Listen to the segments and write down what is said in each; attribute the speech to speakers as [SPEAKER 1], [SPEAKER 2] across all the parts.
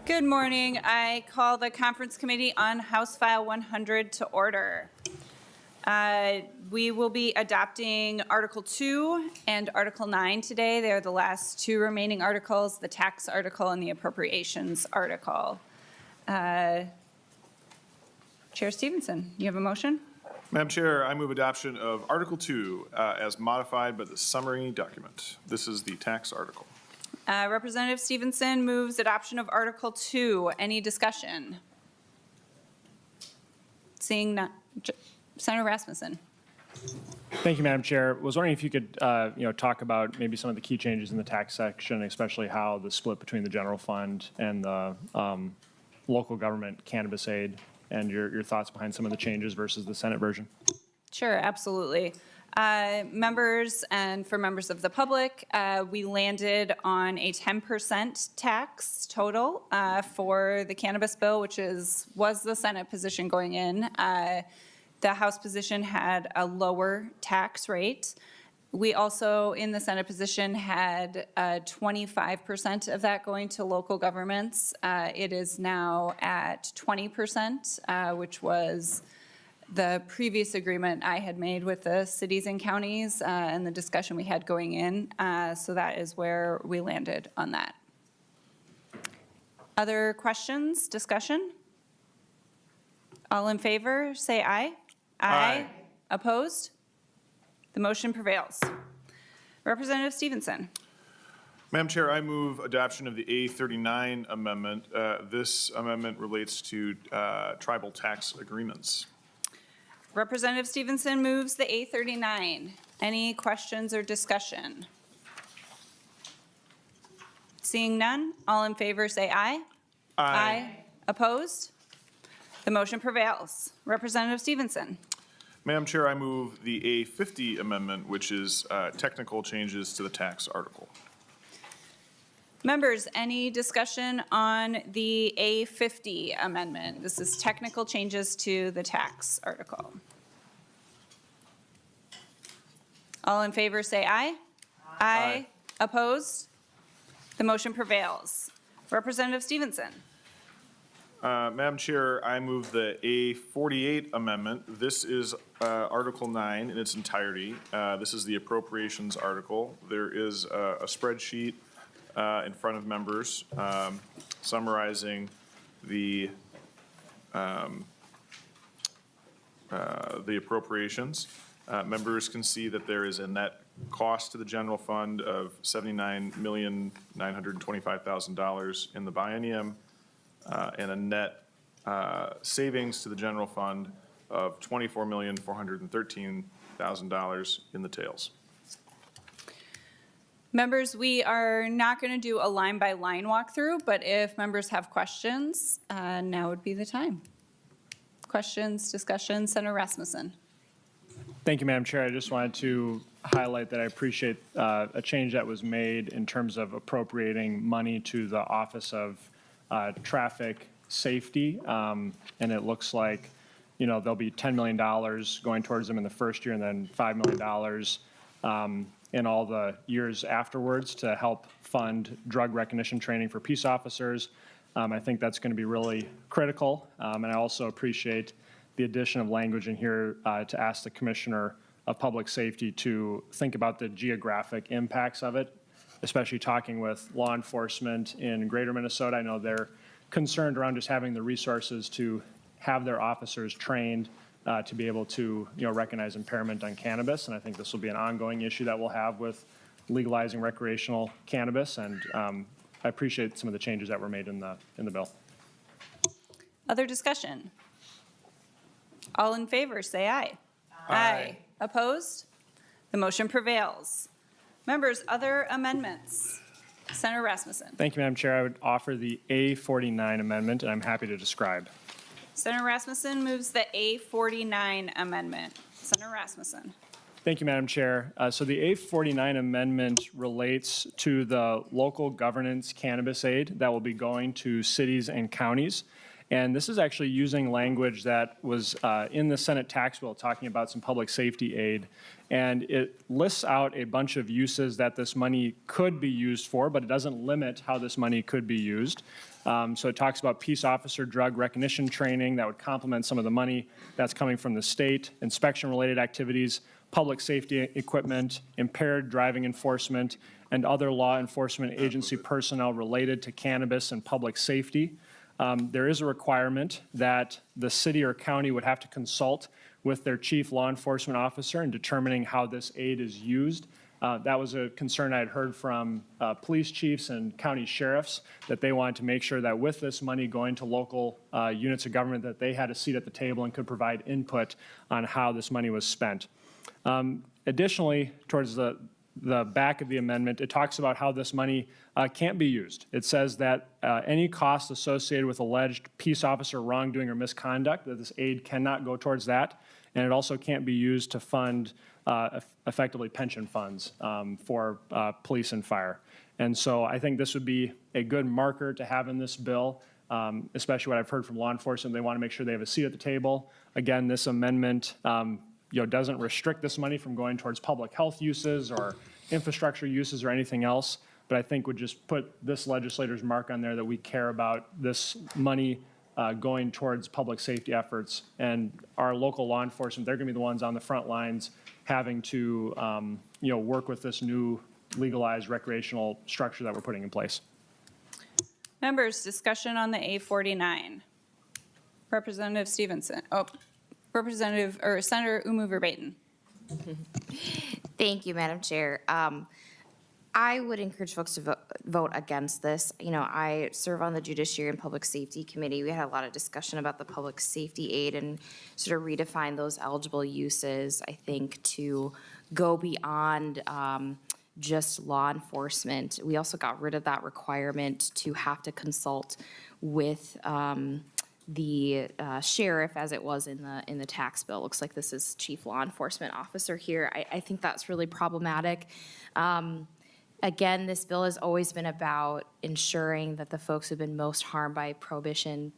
[SPEAKER 1] Good morning. I call the Conference Committee on House File 100 to order. We will be adopting Article 2 and Article 9 today. They are the last two remaining articles, the tax article and the appropriations article. Chair Stevenson, you have a motion?
[SPEAKER 2] Madam Chair, I move adoption of Article 2 as modified by the summary document. This is the tax article.
[SPEAKER 1] Representative Stevenson moves adoption of Article 2. Any discussion? Seeing none. Senator Rasmussen.
[SPEAKER 3] Thank you, Madam Chair. Was wondering if you could, talk about maybe some of the key changes in the tax section, especially how the split between the general fund and the local government cannabis aid, and your thoughts behind some of the changes versus the Senate version.
[SPEAKER 1] Sure, absolutely. Members and for members of the public, we landed on a 10% tax total for the cannabis bill, which was the Senate position going in. The House position had a lower tax rate. We also, in the Senate position, had 25% of that going to local governments. It is now at 20%, which was the previous agreement I had made with the cities and counties and the discussion we had going in. So that is where we landed on that. Other questions, discussion? All in favor, say aye. Aye. Opposed? The motion prevails. Representative Stevenson.
[SPEAKER 2] Madam Chair, I move adoption of the A39 amendment. This amendment relates to tribal tax agreements.
[SPEAKER 1] Representative Stevenson moves the A39. Any questions or discussion? Seeing none, all in favor say aye. Aye. Opposed? The motion prevails. Representative Stevenson.
[SPEAKER 2] Madam Chair, I move the A50 amendment, which is technical changes to the tax article.
[SPEAKER 1] Members, any discussion on the A50 amendment? This is technical changes to the tax article. All in favor say aye. Aye. Opposed? The motion prevails. Representative Stevenson.
[SPEAKER 2] Madam Chair, I move the A48 amendment. This is Article 9 in its entirety. This is the appropriations article. There is a spreadsheet in front of members summarizing the appropriations. Members can see that there is a net cost to the general fund of $79,925,000 in the biennium and a net savings to the general fund of $24,413,000 in the tails.
[SPEAKER 1] Members, we are not going to do a line-by-line walkthrough, but if members have questions, now would be the time. Questions, discussion, Senator Rasmussen.
[SPEAKER 3] Thank you, Madam Chair. I just wanted to highlight that I appreciate a change that was made in terms of appropriating money to the Office of Traffic Safety, and it looks like, there'll be $10 million going towards them in the first year and then $5 million in all the years afterwards to help fund drug recognition training for peace officers. I think that's going to be really critical, and I also appreciate the addition of language in here to ask the Commissioner of Public Safety to think about the geographic impacts of it, especially talking with law enforcement in greater Minnesota. I know they're concerned around just having the resources to have their officers trained to be able to recognize impairment on cannabis, and I think this will be an ongoing issue that we'll have with legalizing recreational cannabis, and I appreciate some of the changes that were made in the bill.
[SPEAKER 1] Other discussion? All in favor say aye. Aye. Opposed? The motion prevails. Members, other amendments? Senator Rasmussen.
[SPEAKER 3] Thank you, Madam Chair. I would offer the A49 amendment, and I'm happy to describe.
[SPEAKER 1] Senator Rasmussen moves the A49 amendment. Senator Rasmussen.
[SPEAKER 3] Thank you, Madam Chair. So the A49 amendment relates to the local governance cannabis aid that will be going to cities and counties. And this is actually using language that was in the Senate tax bill talking about some public safety aid. And it lists out a bunch of uses that this money could be used for, but it doesn't limit how this money could be used. So it talks about peace officer drug recognition training that would complement some of the money that's coming from the state, inspection-related activities, public safety equipment, impaired driving enforcement, and other law enforcement agency personnel related to cannabis and public safety. There is a requirement that the city or county would have to consult with their chief law enforcement officer in determining how this aid is used. That was a concern I had heard from police chiefs and county sheriffs, that they wanted to make sure that with this money going to local units of government, that they had a seat at the table and could provide input on how this money was spent. Additionally, towards the back of the amendment, it talks about how this money can't be used. It says that any costs associated with alleged peace officer wrongdoing or misconduct, that this aid cannot go towards that. And it also can't be used to fund effectively pension funds for police and fire. And so I think this would be a good marker to have in this bill, especially what I've heard from law enforcement. They want to make sure they have a seat at the table. Again, this amendment doesn't restrict this money from going towards public health uses or infrastructure uses or anything else, but I think would just put this legislator's mark on there that we care about this money going towards public safety efforts. And our local law enforcement, they're going to be the ones on the front lines having to work with this new legalized recreational structure that we're putting in place.
[SPEAKER 1] Members, discussion on the A49. Representative Stevenson. Senator Umu Verbatim.
[SPEAKER 4] Thank you, Madam Chair. I would encourage folks to vote against this. I serve on the Judiciary and Public Safety Committee. We had a lot of discussion about the public safety aid and sort of redefine those eligible uses, I think, to go beyond just law enforcement. We also got rid of that requirement to have to consult with the sheriff, as it was in the tax bill. Looks like this is chief law enforcement officer here. I think that's really problematic. Again, this bill has always been about ensuring that the folks who've been most harmed by prohibition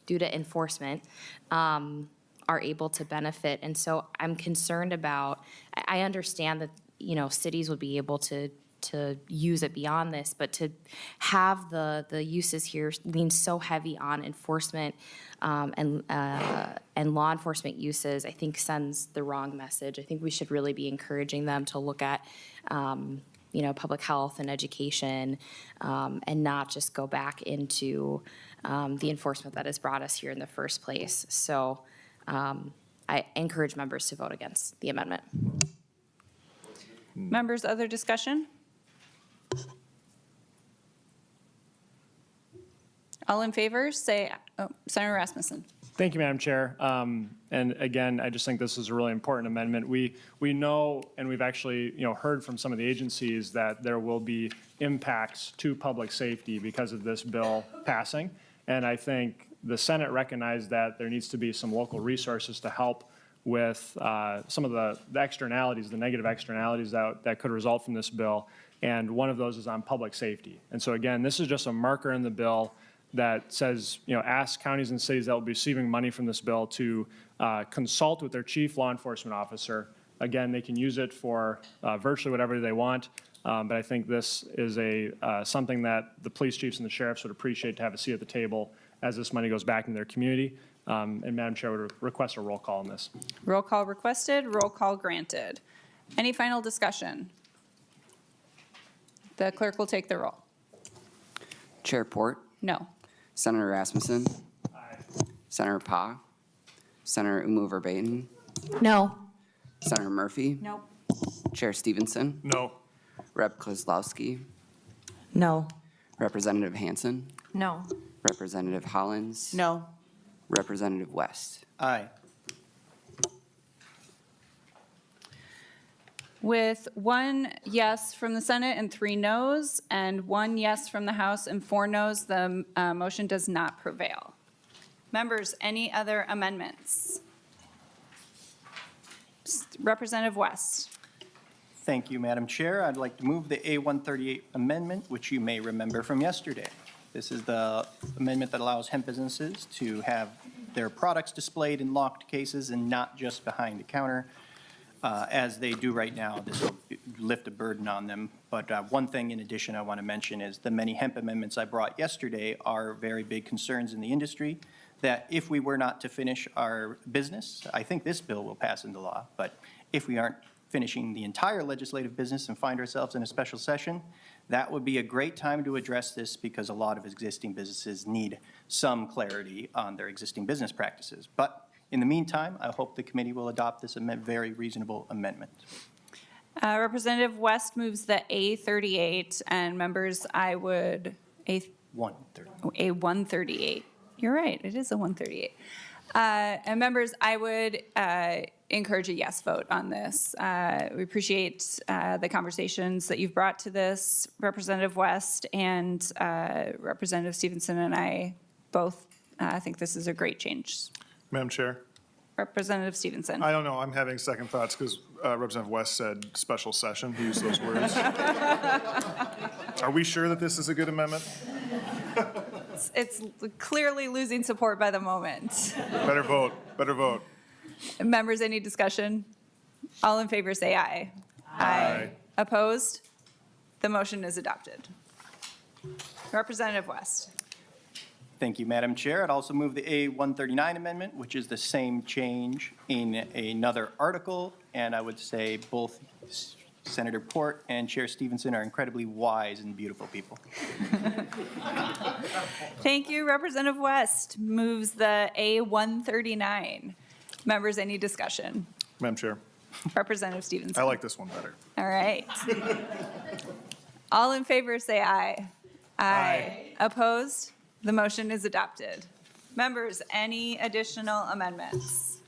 [SPEAKER 4] due to enforcement are able to benefit. And so I'm concerned about, I understand that, cities would be able to use it beyond this, but to have the uses here lean so heavy on enforcement and law enforcement uses, I think sends the wrong message. I think we should really be encouraging them to look at public health and education, and not just go back into the enforcement that has brought us here in the first place. So I encourage members to vote against the amendment.
[SPEAKER 1] Members, other discussion? All in favor, say, Senator Rasmussen.
[SPEAKER 3] Thank you, Madam Chair. And again, I just think this is a really important amendment. We know, and we've actually heard from some of the agencies that there will be impacts to public safety because of this bill passing. And I think the Senate recognized that there needs to be some local resources to help with some of the externalities, the negative externalities that could result from this bill. And one of those is on public safety. And so again, this is just a marker in the bill that says, ask counties and cities that will be receiving money from this bill to consult with their chief law enforcement officer. Again, they can use it for virtually whatever they want, but I think this is something that the police chiefs and the sheriffs would appreciate to have a seat at the table as this money goes back in their community. And Madam Chair, I would request a roll call on this.
[SPEAKER 1] Roll call requested, roll call granted. Any final discussion? The clerk will take the roll.
[SPEAKER 5] Chair Port,
[SPEAKER 1] No.
[SPEAKER 5] Senator Rasmussen, Senator Pa, Senator Umu Verbatim,
[SPEAKER 4] No.
[SPEAKER 5] Senator Murphy,
[SPEAKER 1] Nope.
[SPEAKER 5] Chair Stevenson,
[SPEAKER 2] No.
[SPEAKER 5] Rep. Kozlowski,
[SPEAKER 4] No.
[SPEAKER 5] Representative Hansen,
[SPEAKER 4] No.
[SPEAKER 5] Representative Hollins,
[SPEAKER 4] No.
[SPEAKER 5] Representative West.
[SPEAKER 6] Aye.
[SPEAKER 1] With 1 yes from the Senate and 3 noes, and 1 yes from the House and 4 noes, the motion does not prevail. Members, any other amendments? Representative West.
[SPEAKER 6] Thank you, Madam Chair. I'd like to move the A138 amendment, which you may remember from yesterday. This is the amendment that allows hemp businesses to have their products displayed in locked cases and not just behind the counter, as they do right now. This will lift a burden on them. But one thing in addition I want to mention is the many hemp amendments I brought yesterday are very big concerns in the industry, that if we were not to finish our business, I think this bill will pass into law, but if we aren't finishing the entire legislative business and find ourselves in a special session, that would be a great time to address this because a lot of existing businesses need some clarity on their existing business practices. But in the meantime, I hope the committee will adopt this very reasonable amendment.
[SPEAKER 1] Representative West moves the A38, and members, I would,
[SPEAKER 6] A130.
[SPEAKER 1] A138. You're right, it is a 138. And members, I would encourage a yes vote on this. We appreciate the conversations that you've brought to this, Representative West, and Representative Stevenson and I both think this is a great change.
[SPEAKER 2] Madam Chair?
[SPEAKER 1] Representative Stevenson.
[SPEAKER 2] I don't know, I'm having second thoughts because Representative West said special session, he used those words. Are we sure that this is a good amendment?
[SPEAKER 1] It's clearly losing support by the moment.
[SPEAKER 2] Better vote, better vote.
[SPEAKER 1] Members, any discussion? All in favor say aye.
[SPEAKER 2] Aye.
[SPEAKER 1] Opposed? The motion is adopted. Representative West.
[SPEAKER 6] Thank you, Madam Chair. I'd also move the A139 amendment, which is the same change in another article. And I would say both Senator Port and Chair Stevenson are incredibly wise and beautiful people.
[SPEAKER 1] Thank you. Representative West moves the A139. Members, any discussion?
[SPEAKER 2] Madam Chair,
[SPEAKER 1] Representative Stevenson.
[SPEAKER 2] I like this one better.
[SPEAKER 1] All right. All in favor say aye. Aye. Opposed? The motion is adopted. Members, any additional amendments?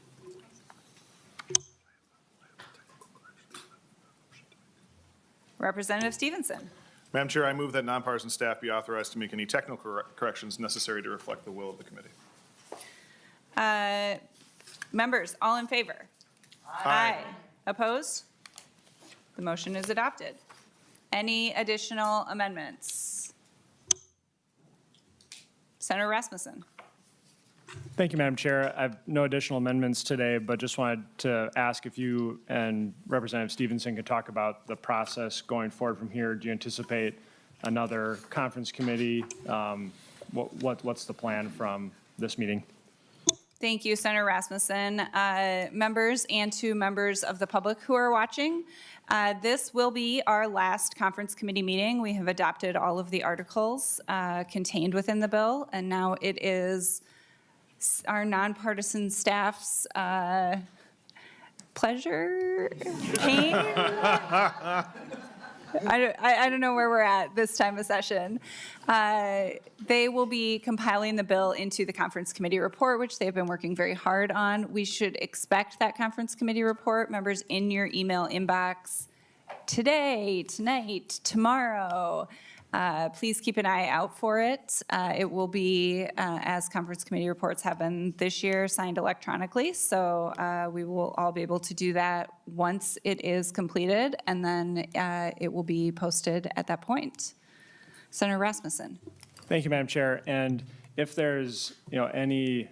[SPEAKER 1] Representative Stevenson.
[SPEAKER 2] Madam Chair, I move that nonpartisan staff be authorized to make any technical corrections necessary to reflect the will of the committee.
[SPEAKER 1] Members, all in favor? Aye. Opposed? The motion is adopted. Any additional amendments? Senator Rasmussen.
[SPEAKER 3] Thank you, Madam Chair. I have no additional amendments today, but just wanted to ask if you and Representative Stevenson could talk about the process going forward from here. Do you anticipate another conference committee? What's the plan from this meeting?
[SPEAKER 1] Thank you, Senator Rasmussen. Members and to members of the public who are watching, this will be our last conference committee meeting. We have adopted all of the articles contained within the bill, and now it is our nonpartisan staff's pleasure, pain. I don't know where we're at this time of session. They will be compiling the bill into the conference committee report, which they've been working very hard on. We should expect that conference committee report, members, in your email inbox today, tonight, tomorrow. Please keep an eye out for it. It will be, as conference committee reports have been this year, signed electronically. So we will all be able to do that once it is completed, and then it will be posted at that point. Senator Rasmussen.
[SPEAKER 3] Thank you, Madam Chair. And if there's, any,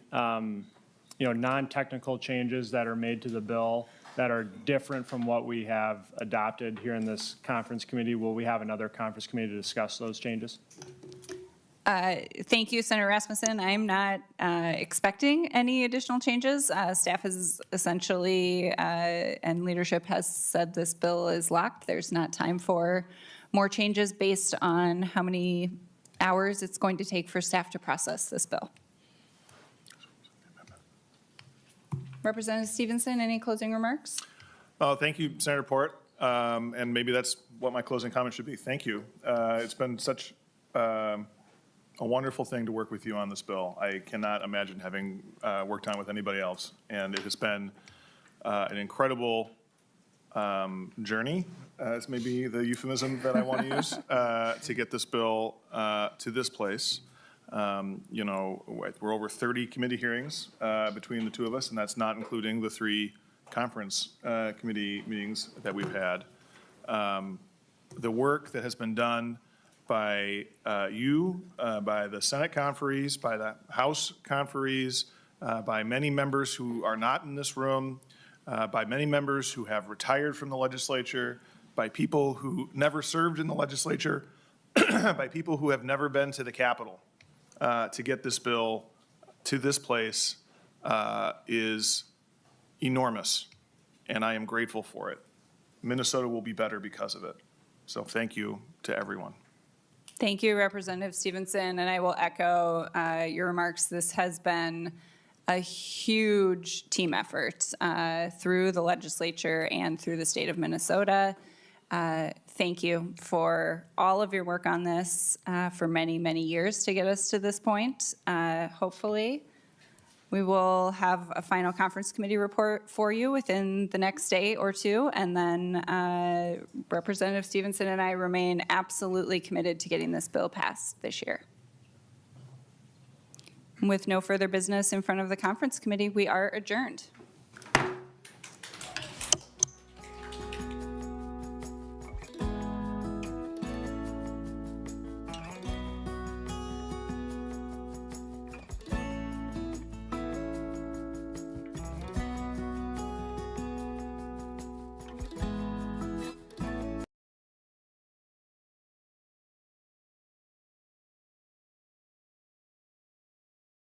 [SPEAKER 3] non-technical changes that are made to the bill that are different from what we have adopted here in this conference committee, will we have another conference committee to discuss those changes?
[SPEAKER 1] Thank you, Senator Rasmussen. I'm not expecting any additional changes. Staff has essentially, and leadership has said this bill is locked. There's not time for more changes based on how many hours it's going to take for staff to process this bill. Representative Stevenson, any closing remarks?
[SPEAKER 2] Thank you, Senator Port. And maybe that's what my closing comment should be. Thank you. It's been such a wonderful thing to work with you on this bill. I cannot imagine having worked on it with anybody else. And it has been an incredible journey, is maybe the euphemism that I want to use, to get this bill to this place. We're over 30 committee hearings between the two of us, and that's not including the 3 conference committee meetings that we've had. The work that has been done by you, by the Senate conferees, by the House conferees, by many members who are not in this room, by many members who have retired from the legislature, by people who never served in the legislature, by people who have never been to the Capitol to get this bill to this place is enormous, and I am grateful for it. Minnesota will be better because of it. So thank you to everyone.
[SPEAKER 1] Thank you, Representative Stevenson, and I will echo your remarks. This has been a huge team effort through the legislature and through the state of Minnesota. Thank you for all of your work on this for many, many years to get us to this point. Hopefully, we will have a final conference committee report for you within the next day or two, and then Representative Stevenson and I remain absolutely committed to getting this bill passed this year. With no further business in front of the conference committee, we are adjourned.